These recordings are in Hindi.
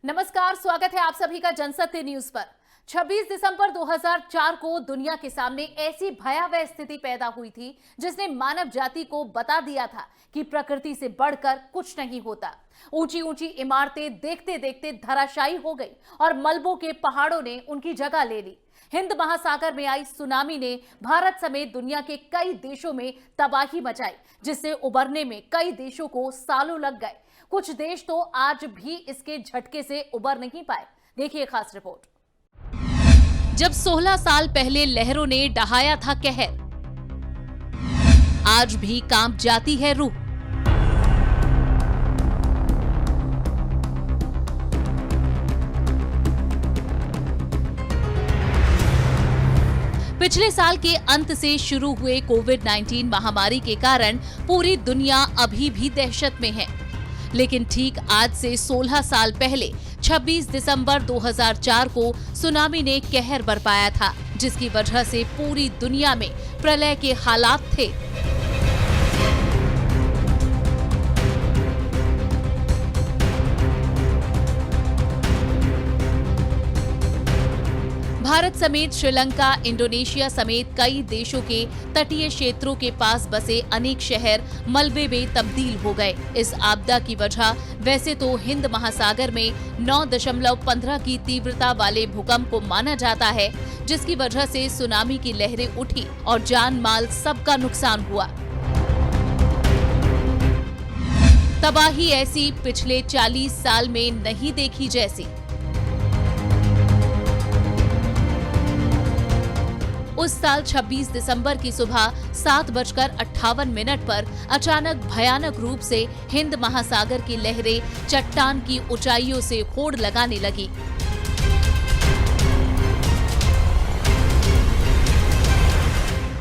नमस्कार, स्वागत है आप सभी का जनसत्य न्यूज पर। 26 दिसंबर 2004 को दुनिया के सामने ऐसी भयावह स्थिति पैदा हुई थी जिसने मानव जाति को बता दिया था कि प्रकृति से बढ़कर कुछ नहीं होता। ऊंची ऊंची इमारतें देखते देखते धराशायी हो गई और मलबों के पहाड़ों ने उनकी जगह ले ली। हिंद महासागर में आई सुनामी ने भारत समेत दुनिया के कई देशों में तबाही मचाई, जिससे उबरने में कई देशों को सालों लग गए। कुछ देश तो आज भी इसके झटके से उबर नहीं पाए। देखिए खास रिपोर्ट। जब 16 साल पहले लहरों ने डहाया था कहर, आज भी कांप जाती है रूह। पिछले साल के अंत से शुरू हुए कोविड-19 महामारी के कारण पूरी दुनिया अभी भी दहशत में है। लेकिन ठीक आज से 16 साल पहले 26 दिसंबर 2004 को सुनामी ने कहर बरपाया था, जिसकी वजह से पूरी दुनिया में प्रलय के हालात थे। भारत समेत श्रीलंका, इंडोनेशिया समेत कई देशों के तटीय क्षेत्रों के पास बसे अनेक शहर मलबे में तब्दील हो गए। इस आपदा की वजह वैसे तो हिंद महासागर में 9.15 की तीव्रता वाले भूकंप को माना जाता है, जिसकी वजह से सुनामी की लहरें उठी और जान माल सबका नुकसान हुआ। तबाही ऐसी पिछले 40 साल में नहीं देखी जैसी। उस साल 26 दिसंबर की सुबह 7:58 पर अचानक भयानक रूप से हिंद महासागर की लहरें चट्टान की ऊंचाइयों से होड़ लगाने लगी।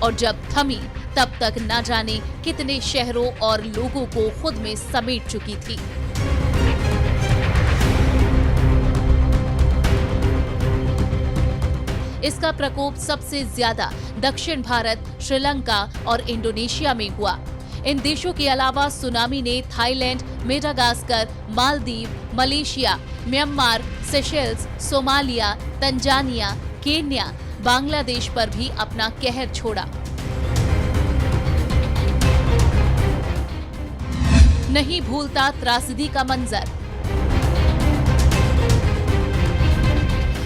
और जब थमी तब तक न जाने कितने शहरों और लोगों को खुद में समेट चुकी थी। इसका प्रकोप सबसे ज्यादा दक्षिण भारत, श्रीलंका और इंडोनेशिया में हुआ। इन देशों के अलावा सुनामी ने Thailand, Madagascar, Maldives, Malaysia, Myanmar, Seychelles, Somalia, Tanzania, Kenya, Bangladesh पर भी अपना कहर छोड़ा। नहीं भूलता त्रासदी का मंजर।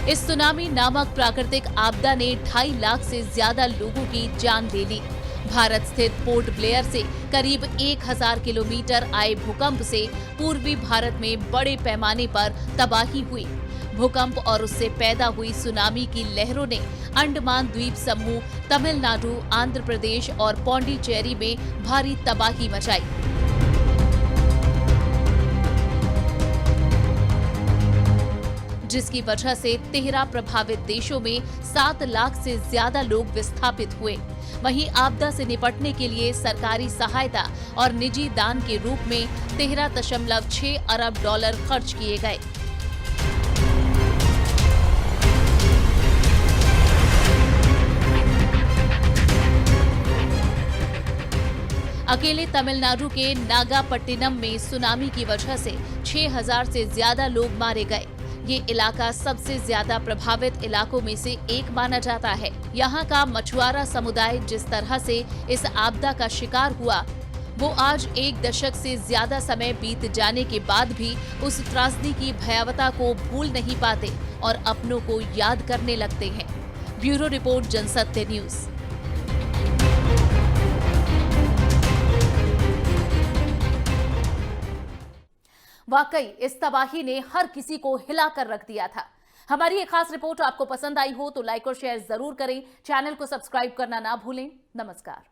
इस सुनामी नामक प्राकृतिक आपदा ने 2.5 लाख से ज्यादा लोगों की जान ले ली। भारत स्थित पोर्ट ब्लेयर से करीब 1000 किलोमीटर आए भूकंप से पूर्वी भारत में बड़े पैमाने पर तबाही हुई। भूकंप और उससे पैदा हुई सुनामी की लहरों ने अंडमान द्वीप समूह, तमिलनाडु, आंध्र प्रदेश और पौंडीचेरी में भारी तबाही मचाई। जिसकी वजह से 13 प्रभावित देशों में 7 लाख से ज्यादा लोग विस्थापित हुए। वहीं आपदा से निपटने के लिए सरकारी सहायता और निजी दान के रूप में 13.6 अरब डॉलर खर्च किए गए। अकेले तमिलनाडु के नागापट्टिनम में सुनामी की वजह से 6000 से ज्यादा लोग मारे गए। ये इलाका सबसे ज्यादा प्रभावित इलाकों में से एक माना जाता है। यहाँ का मछुआरा समुदाय जिस तरह से इस आपदा का शिकार हुआ, वो आज 1 दशक से ज्यादा समय बीत जाने के बाद भी उस त्रासदी की भयावता को भूल नहीं पाते और अपनों को याद करने लगते हैं। Bureau report, Jansatya news. वाकई इस तबाही ने हर किसी को हिलाकर रख दिया था। हमारी ये खास रिपोर्ट आपको पसंद आई हो तो लाइक और शेयर जरूर करें। चैनल को सब्सक्राइब करना ना भूलें। नमस्कार।